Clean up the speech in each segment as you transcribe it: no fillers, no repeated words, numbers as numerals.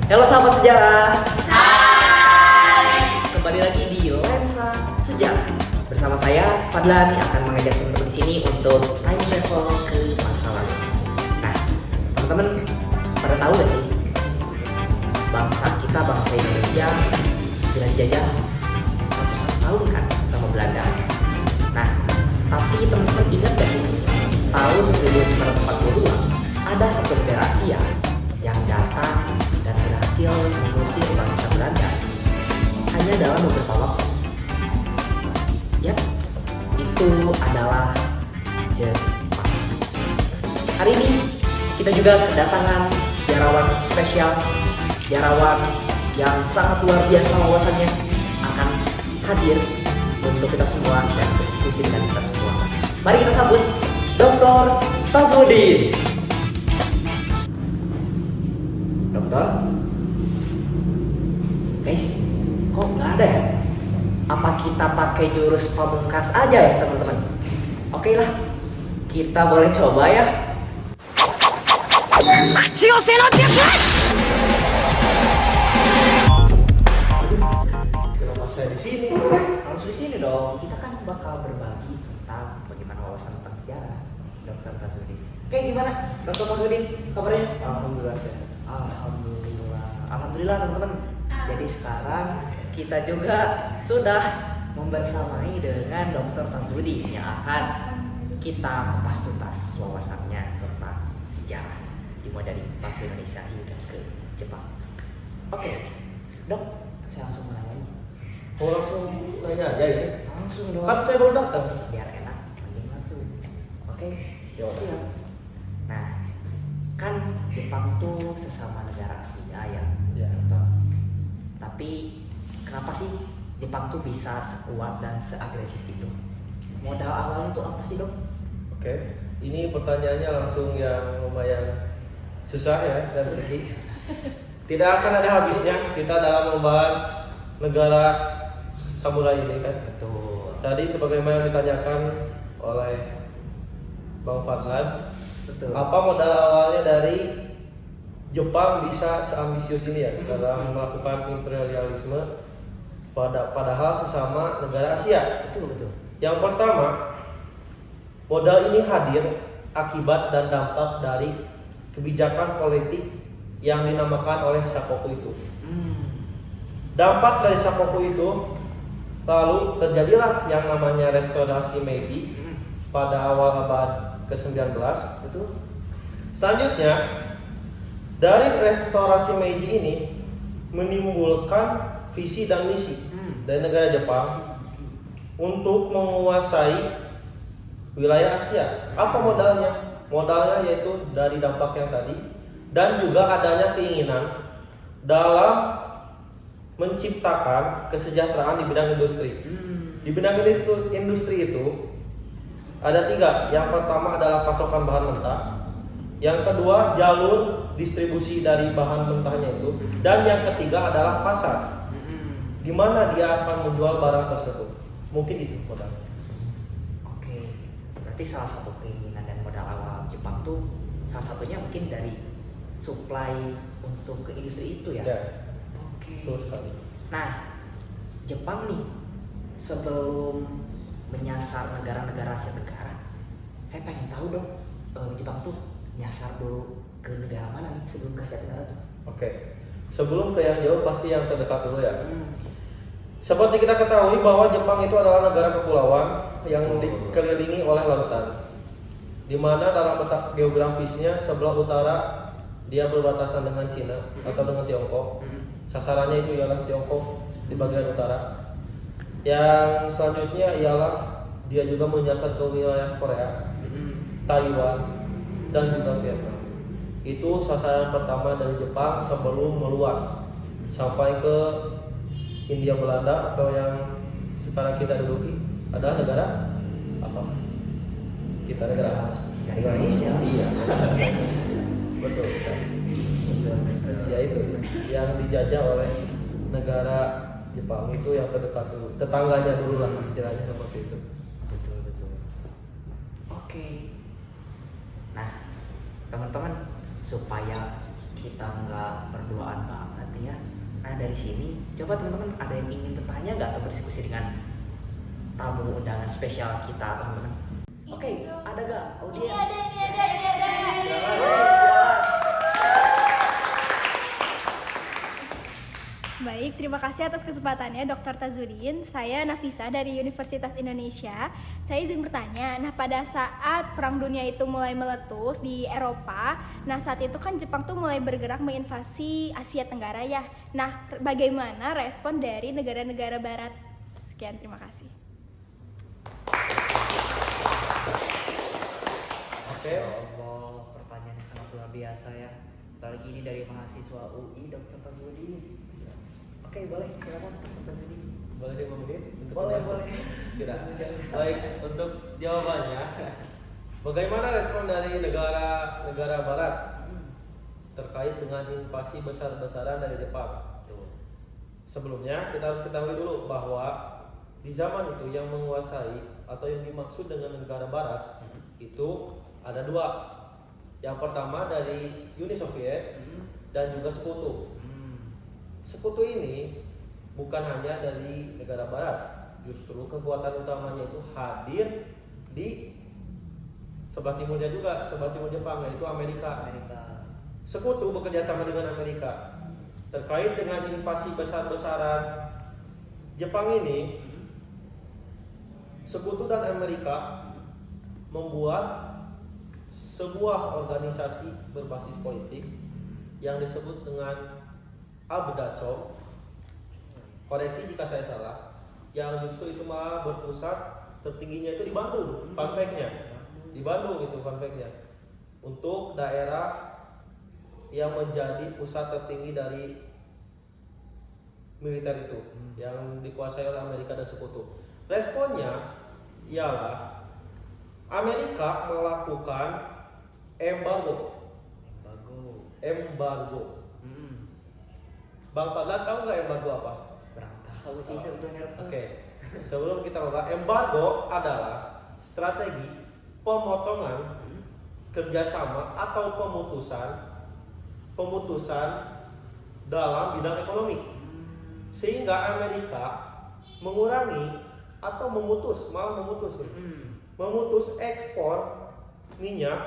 Halo sahabat sejarah. Hai. Kembali lagi di Lensa Sejarah. Bersama saya Fadlan akan mengajak teman-teman di sini untuk time travel ke masa lalu. Nah, teman-teman pada tahu gak sih bangsa kita, bangsa Indonesia sudah dijajah ratusan tahun kan sama Belanda. Nah, tapi teman-teman ingat gak sih tahun 1942 ada satu negara Asia yang datang dan berhasil mengusir bangsa Belanda hanya dalam beberapa waktu. Yap, itu adalah Jepang. Hari ini kita juga kedatangan sejarawan spesial, sejarawan yang sangat luar biasa wawasannya akan hadir untuk kita semua dan berdiskusi dengan kita semua. Mari kita sambut Dr. Tazudin. Dokter, guys, kok nggak ada ya? Apa kita pakai jurus pamungkas aja ya teman-teman? Oke lah, kita boleh coba ya. Kenapa saya di sini? Harus di sini dong. Kita kan bakal berbagi tentang bagaimana wawasan tentang sejarah. Dokter Tazudin. Oke, gimana? Dokter Tazudin, kabarnya? Alhamdulillah saya. Alhamdulillah teman-teman. Jadi sekarang kita juga sudah membersamai dengan Dokter Tazudin yang akan kita kupas tuntas wawasannya tentang sejarah dimulai dari bangsa Indonesia hingga ke Jepang. Oke, Dok, saya langsung menanya nih. Oh, langsung nanya aja ini. Langsung dong. Kan saya baru datang. Biar enak, mending langsung. Oke, Ya udah. siap. Nah, kan Jepang tuh sesama negara Asia ya. Ya. Dokter. Tapi kenapa sih Jepang tuh bisa sekuat dan seagresif itu? Modal awalnya tuh apa sih, Dok? Oke. Ini pertanyaannya langsung yang lumayan susah ya dan tricky. Tidak akan ada habisnya kita dalam membahas negara samurai ini kan. Betul. Tadi sebagaimana ditanyakan oleh Bang Fadlan, Betul. apa modal awalnya dari Jepang bisa seambisius ini ya dalam melakukan imperialisme padahal sesama negara Asia? Betul. Yang pertama, modal ini hadir akibat dan dampak dari kebijakan politik yang dinamakan oleh Sakoku itu. Dampak dari Sakoku itu lalu terjadilah yang namanya restorasi Meiji pada awal abad ke-19. Betul. Selanjutnya, dari restorasi Meiji ini menimbulkan visi dan misi dari negara Jepang untuk menguasai wilayah Asia. Apa modalnya? Modalnya yaitu dari dampak yang tadi dan juga adanya keinginan dalam menciptakan kesejahteraan di bidang industri. Di bidang industri itu ada 3. Yang pertama adalah pasokan bahan mentah. Yang kedua jalur distribusi dari bahan mentahnya itu. Dan yang ketiga adalah pasar, di mana dia akan menjual barang tersebut. Mungkin itu modalnya. Oke, berarti salah satu keinginan dan modal awal Jepang tuh salah satunya mungkin dari supply untuk ke industri itu ya. Ya, Oke. betul sekali. Nah, Jepang nih sebelum menyasar negara-negara Asia Tenggara, saya pengen tahu dong, Jepang tuh nyasar dulu ke negara mana nih sebelum ke Asia Tenggara tuh? Oke. Sebelum ke yang jauh pasti yang terdekat dulu ya. Seperti kita ketahui bahwa Jepang itu adalah negara kepulauan yang dikelilingi oleh lautan, di mana dalam letak geografisnya sebelah utara dia berbatasan dengan Cina atau dengan Tiongkok. Sasarannya itu ialah Tiongkok di bagian utara. Yang selanjutnya ialah dia juga menyasar ke wilayah Korea, Taiwan, dan juga Vietnam. Itu sasaran pertama dari Jepang sebelum meluas sampai ke Hindia Belanda atau yang sekarang kita duduki adalah negara apa? Kita negara apa? Dari Indonesia. Iya. Betul sekali. Ya itu yang dijajah oleh negara Jepang itu yang terdekat dulu, tetangganya dulu lah istilahnya seperti itu. Betul. Oke. Nah, teman-teman, supaya kita nggak berduaan banget, nih ya. Nah dari sini coba teman-teman ada yang ingin bertanya nggak atau berdiskusi dengan tamu undangan spesial kita teman-teman? Oke, ada gak audiens? Ini ada. Silakan. Baik, terima kasih atas kesempatannya Dr. Tazudin. Saya Nafisa dari Universitas Indonesia. Saya izin bertanya, nah pada saat Perang Dunia itu mulai meletus di Eropa, nah saat itu kan Jepang tuh mulai bergerak menginvasi Asia Tenggara ya. Nah, bagaimana respon dari negara-negara Barat? Sekian, terima kasih. Oke. Allah, pertanyaannya sangat luar biasa ya. Apalagi ini dari mahasiswa UI Dr. Tazudin. Oke, boleh silakan Dr. Tazudin. Boleh 5 menit? Boleh. Tidak. Baik, untuk jawabannya, bagaimana respon dari negara Barat terkait dengan invasi besar-besaran dari Jepang? Tuh. Sebelumnya kita harus ketahui dulu bahwa di zaman itu yang menguasai atau yang dimaksud dengan negara Barat itu ada dua. Yang pertama dari Uni Soviet dan juga Sekutu. Sekutu ini bukan hanya dari negara Barat, justru kekuatan utamanya itu hadir di sebelah timurnya juga, sebelah timur Jepang, yaitu Amerika. Sekutu bekerja sama dengan Amerika terkait dengan invasi besar-besaran Jepang ini. Sekutu dan Amerika membuat sebuah organisasi berbasis politik yang disebut dengan Abdachom. Koreksi jika saya salah, yang justru itu malah berpusat tertingginya itu di Bandung. Fun fact-nya di Bandung itu fun fact-nya, untuk daerah yang menjadi pusat tertinggi dari militer itu yang dikuasai oleh Amerika dan Sekutu. Responnya ialah Amerika melakukan embargo. Bang Fadlan tahu nggak embargo apa? Kurang tahu sih sebetulnya. Oke. Sebelum kita ngobrol, embargo adalah strategi pemotongan kerjasama atau pemutusan dalam bidang ekonomi, sehingga Amerika mengurangi atau memutus ekspor minyak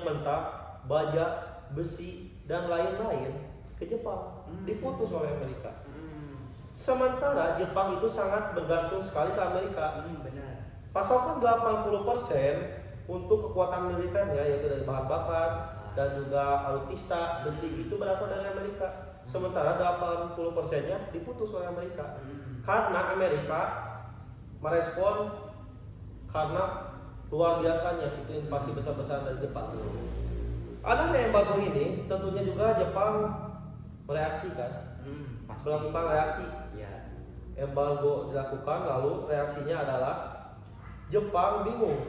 mentah, baja, besi dan lain-lain ke Jepang. Diputus oleh Amerika. Sementara Jepang itu sangat bergantung sekali ke Amerika. Benar. Pasokan 80% untuk kekuatan militernya, yaitu dari bahan bakar dan juga alutsista, besi, itu berasal dari Amerika. Sementara 80%-nya diputus oleh Amerika. Karena Amerika merespon karena luar biasanya itu invasi besar-besaran dari Jepang. Adanya embargo ini tentunya juga Jepang mereaksikan, melakukan reaksi. Ya. Embargo dilakukan, lalu reaksinya adalah Jepang bingung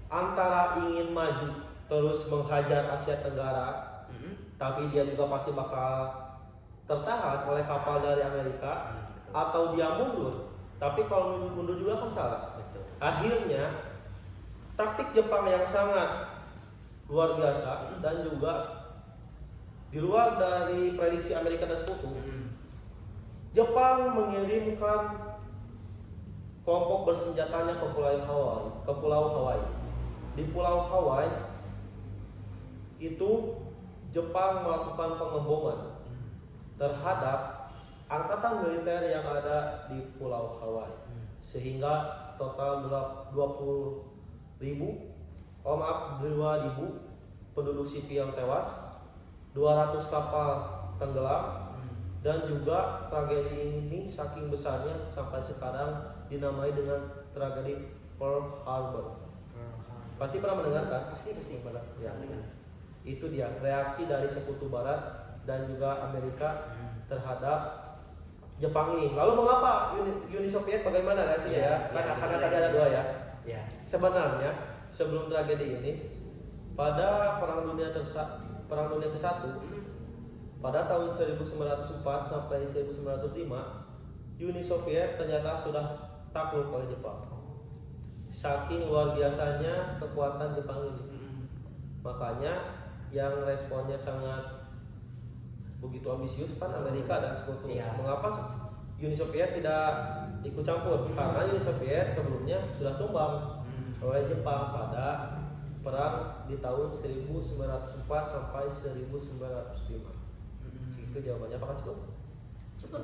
antara ingin maju terus menghajar Asia Tenggara, tapi dia juga pasti bakal tertahan oleh kapal dari Amerika, atau dia mundur. Tapi kalau mundur juga kan salah. Betul. Akhirnya taktik Jepang yang sangat luar biasa dan juga di luar dari prediksi Amerika dan Sekutu, Jepang mengirimkan kelompok bersenjatanya ke Pulau Hawaii. Di Pulau Hawaii itu Jepang melakukan pengeboman terhadap angkatan militer yang ada di Pulau Hawaii, sehingga total 2.000 penduduk sipil tewas, 200 kapal tenggelam, dan juga tragedi ini saking besarnya sampai sekarang dinamai dengan tragedi Pearl Harbor. Pasti pernah mendengar kan? Pasti. Ya. Itu dia reaksi dari Sekutu Barat dan juga Amerika terhadap Jepang ini. Lalu mengapa Uni Soviet bagaimana reaksinya ya? Karena tadi ada dua ya. Ya. Sebenarnya sebelum tragedi ini, pada Perang Dunia ke-1 pada tahun 1904 sampai 1905, Uni Soviet ternyata sudah takluk oleh Jepang. Saking luar biasanya kekuatan Jepang ini. Makanya yang responnya sangat begitu ambisius kan Amerika dan sekutu. Iya. Mengapa Uni Soviet tidak ikut campur? Karena Uni Soviet sebelumnya sudah tumbang oleh Jepang pada perang di tahun 1904 sampai 1905. Segitu jawabannya. Apakah cukup? Cukup.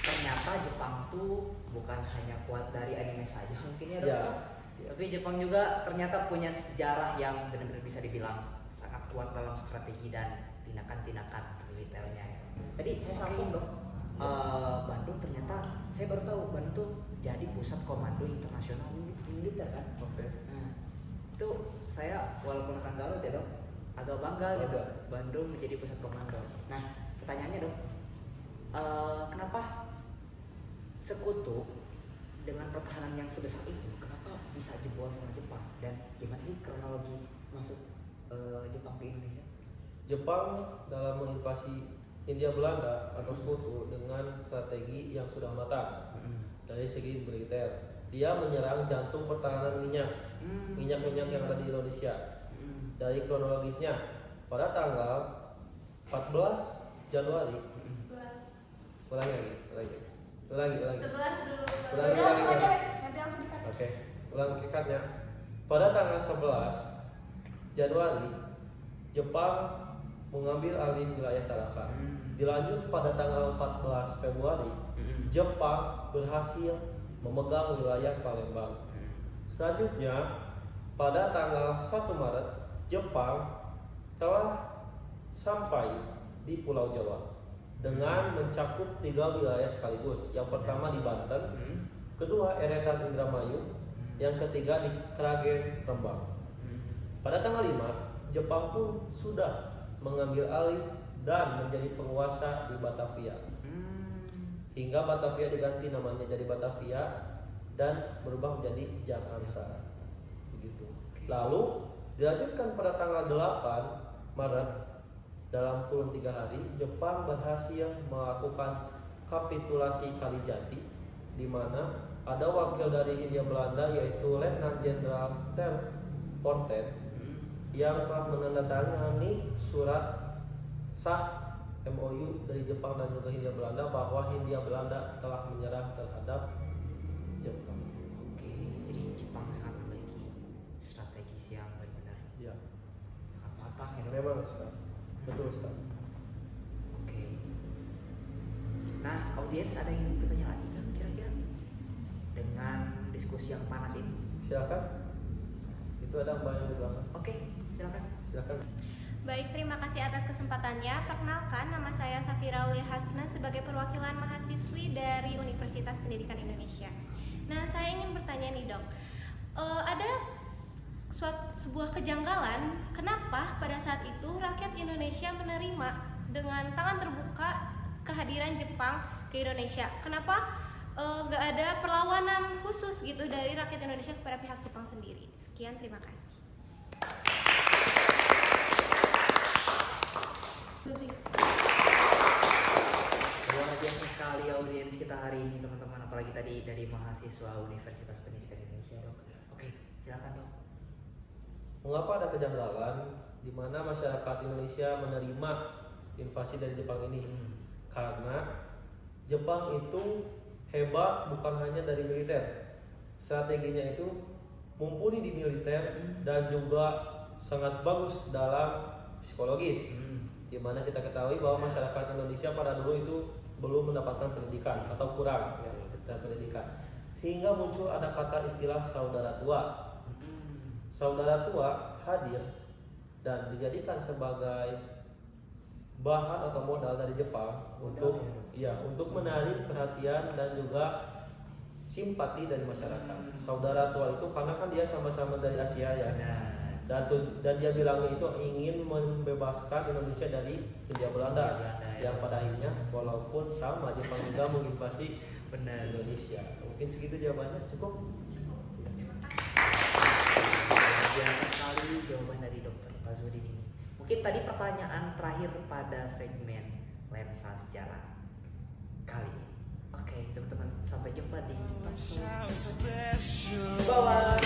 Ternyata Jepang tuh bukan hanya kuat dari anime saja mungkin ya, Dok. Ya. Tapi Jepang juga ternyata punya sejarah yang benar-benar bisa dibilang sangat kuat dalam strategi dan tindakan-tindakan militernya. Tadi saya sambung, Dok. Bandung ternyata saya baru tahu Bandung tuh jadi pusat komando internasional militer kan. Oke. Nah, itu saya walaupun orang Garut ya, Dok, agak bangga gitu Bandung menjadi pusat komando. Nah, pertanyaannya, Dok, kenapa sekutu dengan pertahanan yang sebesar itu kenapa bisa jebol sama Jepang, dan gimana sih kronologi masuk Jepang ke Indonesia? Jepang dalam menginvasi Hindia Belanda atau sekutu dengan strategi yang sudah matang dari segi militer. Dia menyerang jantung pertahanan minyak-minyak yang ada di Indonesia. Dari kronologisnya, pada tanggal 14 Januari, ulangi. 11 dulu. Ulangi. Langsung aja, nanti langsung dikat. Oke, ulang kekatnya. Pada tanggal 11 Januari, Jepang mengambil alih wilayah Tarakan. Dilanjut pada tanggal 14 Februari, Jepang berhasil memegang wilayah Palembang. Selanjutnya, pada tanggal 1 Maret, Jepang telah sampai di Pulau Jawa dengan mencakup 3 wilayah sekaligus. Yang pertama di Banten, kedua eretan Indramayu, yang ketiga di Kragen Rembang. Pada tanggal 5, Jepang pun sudah mengambil alih dan menjadi penguasa di Batavia. Hingga Batavia diganti namanya jadi Batavia dan berubah menjadi Jakarta. Begitu. Lalu dilanjutkan pada tanggal 8 Maret, dalam kurun 3 hari, Jepang berhasil melakukan kapitulasi Kalijati, di mana ada wakil dari Hindia Belanda yaitu Letnan Jenderal Terporten yang telah menandatangani surat sah MOU dari Jepang dan juga Hindia Belanda bahwa Hindia Belanda telah menyerah terhadap Jepang. Oke, jadi Jepang sangat memiliki strategis yang benar-benar Ya, sangat matang ya, Dok. memang sekali. Betul sekali. Oke. Nah, audiens ada yang ingin bertanya lagi kan kira-kira dengan diskusi yang panas ini? Silakan. Itu ada Mbak yang di belakang. Oke, silakan. Silakan. Baik, terima kasih atas kesempatannya. Perkenalkan, nama saya Safira Aulia Hasna sebagai perwakilan mahasiswi dari Universitas Pendidikan Indonesia. Nah, saya ingin bertanya nih, Dok. Ada sebuah kejanggalan, kenapa pada saat itu rakyat Indonesia menerima dengan tangan terbuka kehadiran Jepang ke Indonesia? Kenapa nggak ada perlawanan khusus gitu dari rakyat Indonesia kepada pihak Jepang sendiri? Sekian, terima kasih. Luar biasa sekali audiens kita hari ini, teman-teman, apalagi tadi dari mahasiswa Universitas Pendidikan Indonesia, Dok. Oke, silakan, Dok. Mengapa ada kejanggalan di mana masyarakat Indonesia menerima invasi dari Jepang ini? Karena Jepang itu hebat bukan hanya dari militer. Strateginya itu mumpuni di militer dan juga sangat bagus dalam psikologis. Di mana kita ketahui bahwa masyarakat Indonesia pada dulu itu belum mendapatkan pendidikan atau kurang ya, pendidikan. Sehingga muncul ada kata istilah saudara tua. Saudara tua hadir dan dijadikan sebagai bahan atau modal dari Jepang untuk menarik perhatian dan juga simpati dari masyarakat. Saudara tua itu karena kan dia sama-sama dari Asia ya. Dan dia bilangnya itu ingin membebaskan Indonesia dari Hindia Belanda yang pada akhirnya walaupun sama Jepang juga menginvasi Indonesia. Mungkin segitu jawabannya. Cukup. Biasa sekali jawaban dari Dr. Tazudin ini. Mungkin tadi pertanyaan terakhir pada segmen lensa sejarah kali ini. Oke, teman-teman, sampai jumpa di bawah.